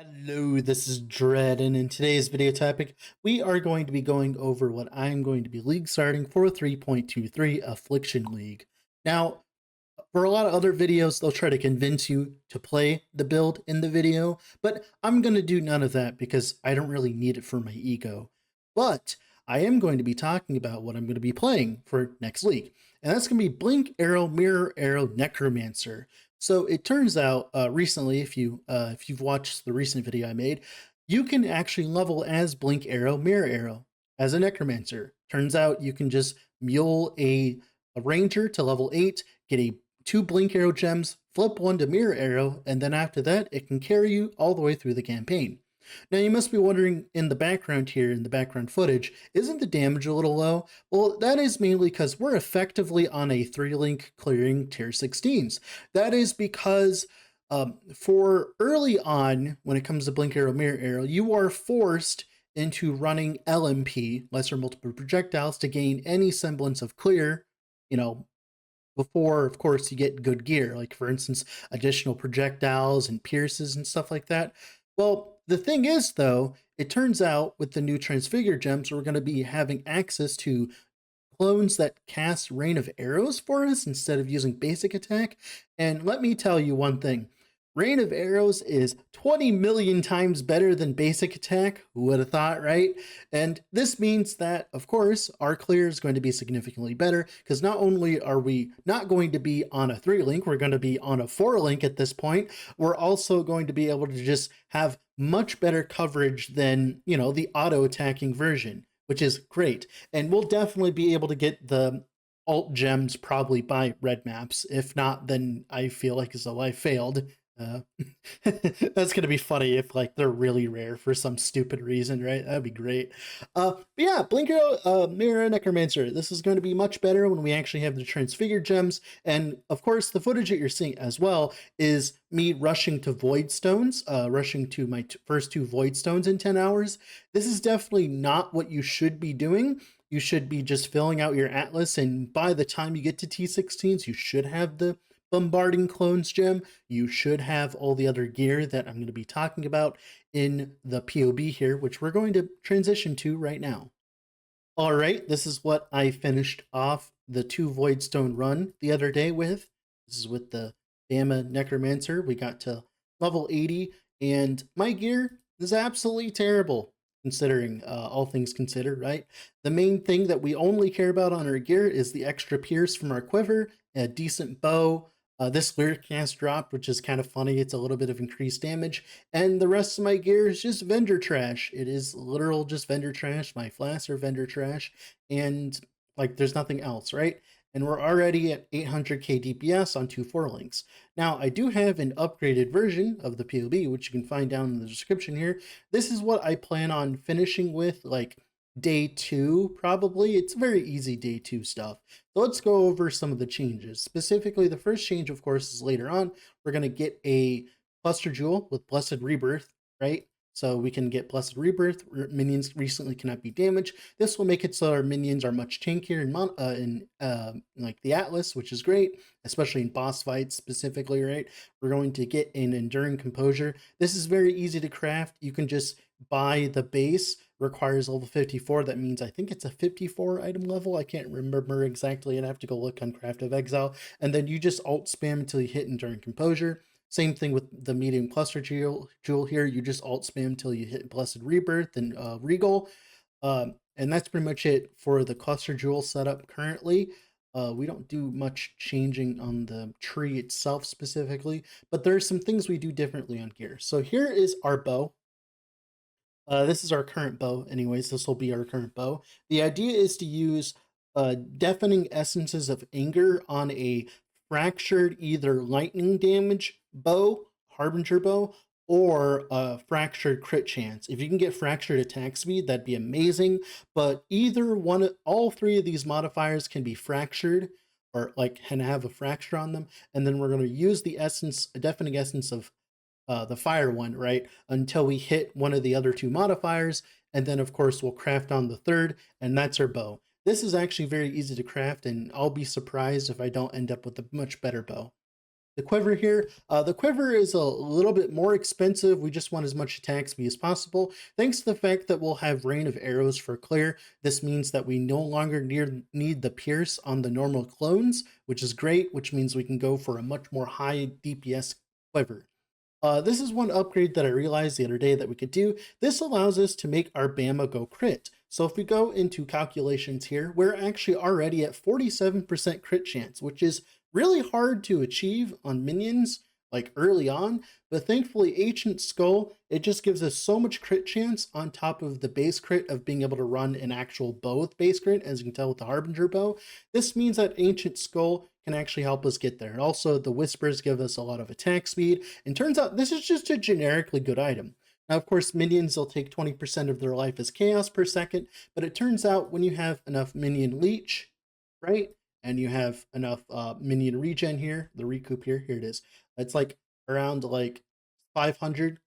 Hello, this is Dread, and in today's video topic, we are going to be going over what I'm going to be league starting for 3.23 Affliction League. Now, for a lot of other videos, they'll try to convince you to play the build in the video, but I'm going to do none of that because I don't really need it for my ego. But I am going to be talking about what I'm going to be playing for next league, and that's going to be Blink Arrow Mirror Arrow Necromancer. So it turns out recently, if you've watched the recent video I made, you can actually level as Blink Arrow Mirror Arrow as a Necromancer. Turns out you can just mule a Ranger to level 8, get a 2 Blink Arrow gems, flip 1 to Mirror Arrow, and then after that, it can carry you all the way through the campaign. Now you must be wondering in the background here, in the background footage, isn't the damage a little low? Well, that is mainly because we're effectively on a 3-link clearing tier 16s. That is because for early on, when it comes to Blink Arrow, Mirror Arrow, you are forced into running LMP, Lesser Multiple Projectiles, to gain any semblance of clear, before, of course, you get good gear, like, for instance, additional projectiles and pierces and stuff like that. Well, the thing is, though, it turns out with the new Transfigure gems, we're going to be having access to clones that cast Rain of Arrows for us instead of using basic attack. And let me tell you one thing. Rain of Arrows is 20 million times better than basic attack. Who would have thought, right? And this means that, of course, our clear is going to be significantly better because not only are we not going to be on a 3-link, we're going to be on a 4-link at this point. We're also going to be able to just have much better coverage than, the auto-attacking version, which is great. And we'll definitely be able to get the alt gems probably by red maps. If not, then I feel like as though I failed. Uh, that's gonna be funny if they're really rare for some stupid reason, right? That'd be great. But yeah, Blink Arrow, Mirror Necromancer. This is going to be much better when we actually have the Transfigured gems, and of course, the footage that you're seeing as well is me rushing to Voidstones, rushing to my first 2 Voidstones in 10 hours. This is definitely not what you should be doing. You should be just filling out your Atlas, and by the time you get to T16s, you should have the Bombarding Clones gem. You should have all the other gear that I'm going to be talking about in the POB here, which we're going to transition to right now. All right, this is what I finished off the 2 Voidstone Run the other day with. This is with the BAMA Necromancer. We got to level 80, and my gear is absolutely terrible, considering all things considered, right? The main thing that we only care about on our gear is the extra pierce from our quiver, a decent bow. This lyric cast dropped, which is kind of funny. It's a little bit of increased damage. And the rest of my gear is just vendor trash. It is literal just vendor trash. My flasks are vendor trash. And there's nothing else, right? And we're already at 800k DPS on 2 4-links. Now, I do have an upgraded version of the POB, which you can find down in the description here. This is what I plan on finishing with, day 2, probably. It's very easy day 2 stuff. So let's go over some of the changes. Specifically, the first change, of course, is later on. We're going to get a Cluster Jewel with Blessed Rebirth, right? So we can get Blessed Rebirth. Minions recently cannot be damaged. This will make it so our minions are much tankier in the Atlas, which is great, especially in boss fights specifically, right? We're going to get an Enduring Composure. This is very easy to craft. You can just buy the base. Requires level 54. That means I think it's a 54 item level. I can't remember exactly. I'd have to go look on Craft of Exile. And then you just alt spam until you hit Enduring Composure. Same thing with the medium cluster jewel here. You just alt spam until you hit Blessed Rebirth and Regal. And that's pretty much it for the cluster jewel setup currently. We don't do much changing on the tree itself specifically, but there are some things we do differently on gear. So here is our bow. This is our current bow anyways. This will be our current bow. The idea is to use Deafening Essences of Anger on a fractured either lightning damage bow, Harbinger bow, or a fractured crit chance. If you can get fractured attack speed, that'd be amazing. But either one, all 3 of these modifiers can be fractured or can have a fracture on them. And then we're going to use the essence, a Deafening Essence of the fire one, right? Until we hit one of the other 2 modifiers. And then of course we'll craft on the 3rd, and that's our bow. This is actually very easy to craft, and I'll be surprised if I don't end up with a much better bow. the quiver here. The quiver is a little bit more expensive. We just want as much attack speed as possible. Thanks to the fact that we'll have rain of arrows for clear, this means that we no longer need the pierce on the normal clones, which is great, which means we can go for a much more high DPS quiver. This is one upgrade that I realized the other day that we could do. This allows us to make our BAMA go crit. So if we go into calculations here, we're actually already at 47% crit chance, which is really hard to achieve on minions like early on, but thankfully Ancient Skull, it just gives us so much crit chance on top of the base crit of being able to run an actual bow with base crit, as you can tell with the Harbinger bow. This means that Ancient Skull can actually help us get there. And also the Whispers give us a lot of attack speed, and turns out this is just a generically good item. Now, of course, minions will take 20% of their life as chaos per second, but it turns out when you have enough minion leech, right, and you have enough minion regen here, the recoup here it is. It's like around like 500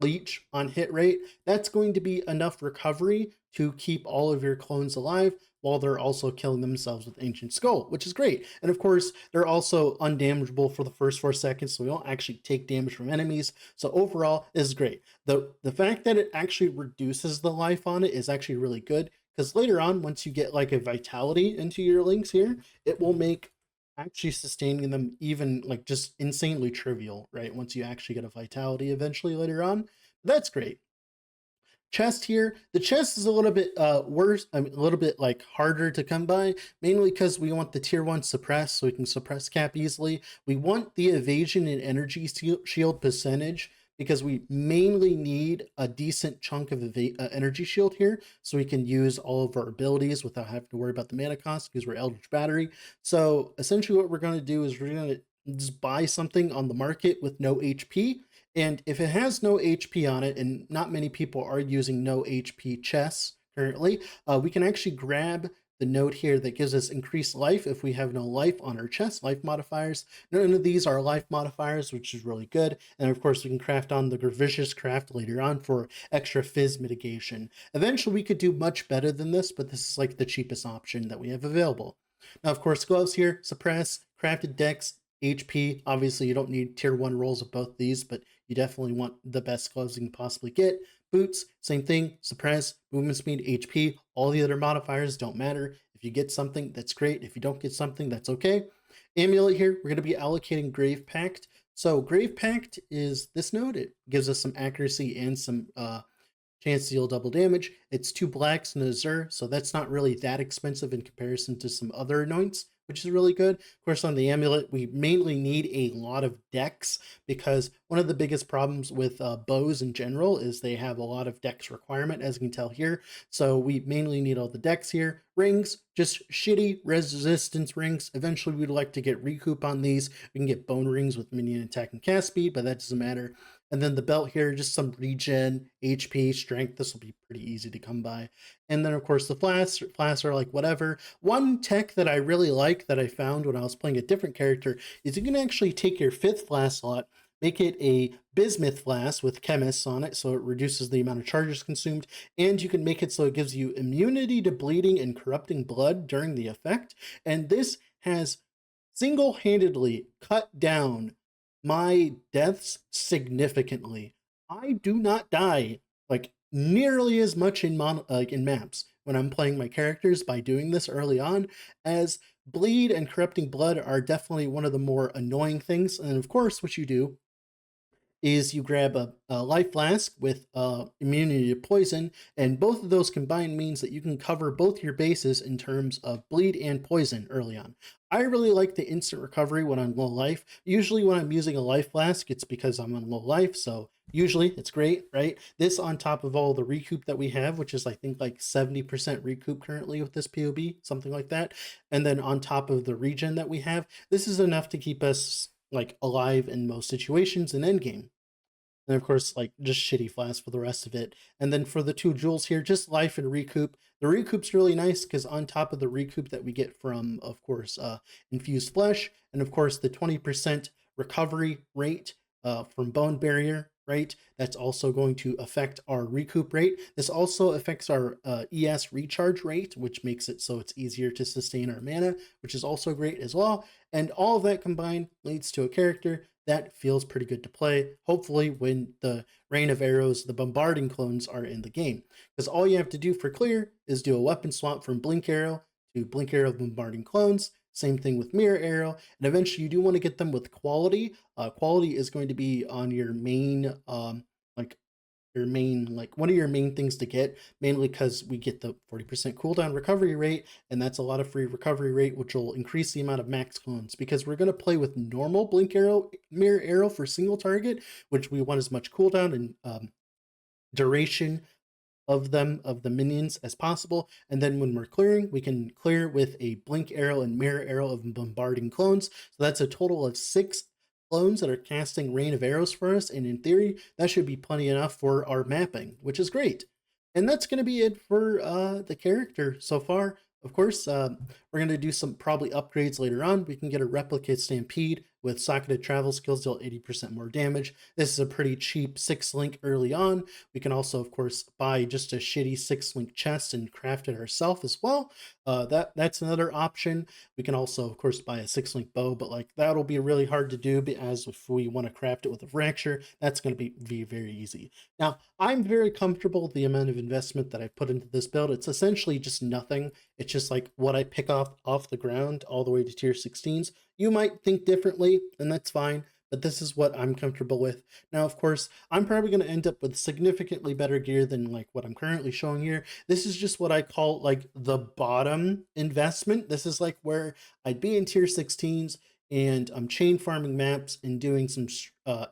leech on hit rate. That's going to be enough recovery to keep all of your clones alive while they're also killing themselves with Ancient Skull, which is great. And of course, they're also undamageable for the first 4 seconds, so we don't actually take damage from enemies. So overall, this is great. The fact that it actually reduces the life on it is actually really good, because later on, once you get like a vitality into your links here, it will make actually sustaining them even like just insanely trivial, right? Once you actually get a vitality eventually later on. That's great. Chest here, the chest is a little bit worse, I mean, a little bit like harder to come by, mainly because we want the tier 1 suppress so we can suppress cap easily. We want the evasion and energy shield percentage because we mainly need a decent chunk of energy shield here so we can use all of our abilities without having to worry about the mana cost because we're Eldritch Battery. So essentially what we're going to do is we're going to just buy something on the market with no HP. And if it has no HP on it, and not many people are using no HP chests currently, we can actually grab the note here that gives us increased life if we have no life on our chest, life modifiers. None of these are life modifiers, which is really good. And of course, we can craft on the Gravicious Craft later on for extra fizz mitigation. Eventually, we could do much better than this, but this is like the cheapest option that we have available. Now, of course, gloves here, suppress, crafted dex, HP. Obviously, you don't need tier 1 rolls of both these, but you definitely want the best gloves you can possibly get. Boots, same thing, suppress, movement speed, HP, all the other modifiers don't matter. If you get something, that's great. If you don't get something, that's okay. Amulet here, we're going to be allocating Grave Pact. So Grave Pact is this node. It gives us some accuracy and some chance to deal double damage. It's 2 blacks and a Azure, so that's not really that expensive in comparison to some other anoints, which is really good. Of course, on the amulet, we mainly need a lot of dex because one of the biggest problems with bows in general is they have a lot of dex requirement, as you can tell here. So we mainly need all the dex here. Rings, just shitty resistance rings. Eventually, we'd like to get recoup on these. We can get bone rings with minion attack and cast speed, but that doesn't matter. And then the belt here, just some regen, HP, strength. This will be pretty easy to come by. And then, of course, the flasks are like whatever. One tech that I really like that I found when I was playing a different character is you can actually take your 5th flask slot, make it a bismuth flask with chemists on it, so it reduces the amount of charges consumed, and you can make it so it gives you immunity to bleeding and corrupting blood during the effect. And this has single-handedly cut down my deaths significantly. I do not die like nearly as much in maps when I'm playing my characters by doing this early on, as bleed and corrupting blood are definitely one of the more annoying things. And of course, what you do is you grab a life flask with immunity to poison, and both of those combined means that you can cover both your bases in terms of bleed and poison early on. I really like the instant recovery when I'm low life. Usually when I'm using a life flask, it's because I'm on low life, so usually it's great, right? This on top of all the recoup that we have, which is I think like 70% recoup currently with this PoB, something like that. And then on top of the regen that we have, this is enough to keep us like alive in most situations in endgame. And of course, like just shitty flasks for the rest of it. And then for the 2 jewels here, just life and recoup. The recoup's really nice because on top of the recoup that we get from, of course, infused flesh, and of course the 20% recovery rate from bone barrier, right? That's also going to affect our recoup rate. This also affects our ES recharge rate, which makes it so it's easier to sustain our mana, which is also great as well. And all of that combined leads to a character that feels pretty good to play, hopefully when the Rain of Arrows, the bombarding clones are in the game. Because all you have to do for clear is do a weapon swap from Blink Arrow to Blink Arrow bombarding clones. Same thing with Mirror Arrow, and eventually you do want to get them with quality. Quality is going to be on your main, like one of your main things to get, mainly because we get the 40% cooldown recovery rate, and that's a lot of free recovery rate, which will increase the amount of max clones, because we're going to play with normal Blink Arrow, Mirror Arrow for single target, which we want as much cooldown and duration of the minions as possible. And then when we're clearing, we can clear with a Blink Arrow and Mirror Arrow of bombarding clones. So that's a total of 6 clones that are casting Rain of Arrows for us, and in theory that should be plenty enough for our mapping, which is great. And that's going to be it for the character so far. Of course, we're going to do some probably upgrades later on. We can get a Replicate Stampede with Socketed Travel Skills, deal 80% more damage. This is a pretty cheap 6-link early on. We can also, of course, buy just a shitty 6-link chest and craft it ourselves as well. That's another option. We can also, of course, buy a 6-link bow, but like that'll be really hard to do, as if we want to craft it with a fracture, that's going to be very easy. Now, I'm very comfortable with the amount of investment that I've put into this build. It's essentially just nothing. It's just like what I pick off the ground all the way to tier 16s. You might think differently, and that's fine, but this is what I'm comfortable with. Now, of course, I'm probably going to end up with significantly better gear than like what I'm currently showing here. This is just what I call like the bottom investment. This is like where I'd be in tier 16s and I'm chain farming maps and doing some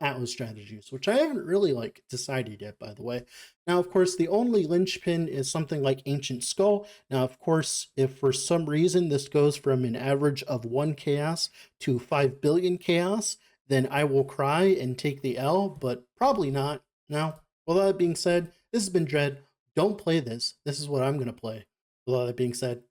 Atlas strategies, which I haven't really like decided yet, by the way. Now, of course, the only linchpin is something like Ancient Skull. Now, of course, if for some reason this goes from an average of 1 chaos to 5 billion chaos, then I will cry and take the L, but probably not. Now, with all that being said, this has been Dread. Don't play this. This is what I'm going to play. With all that being said,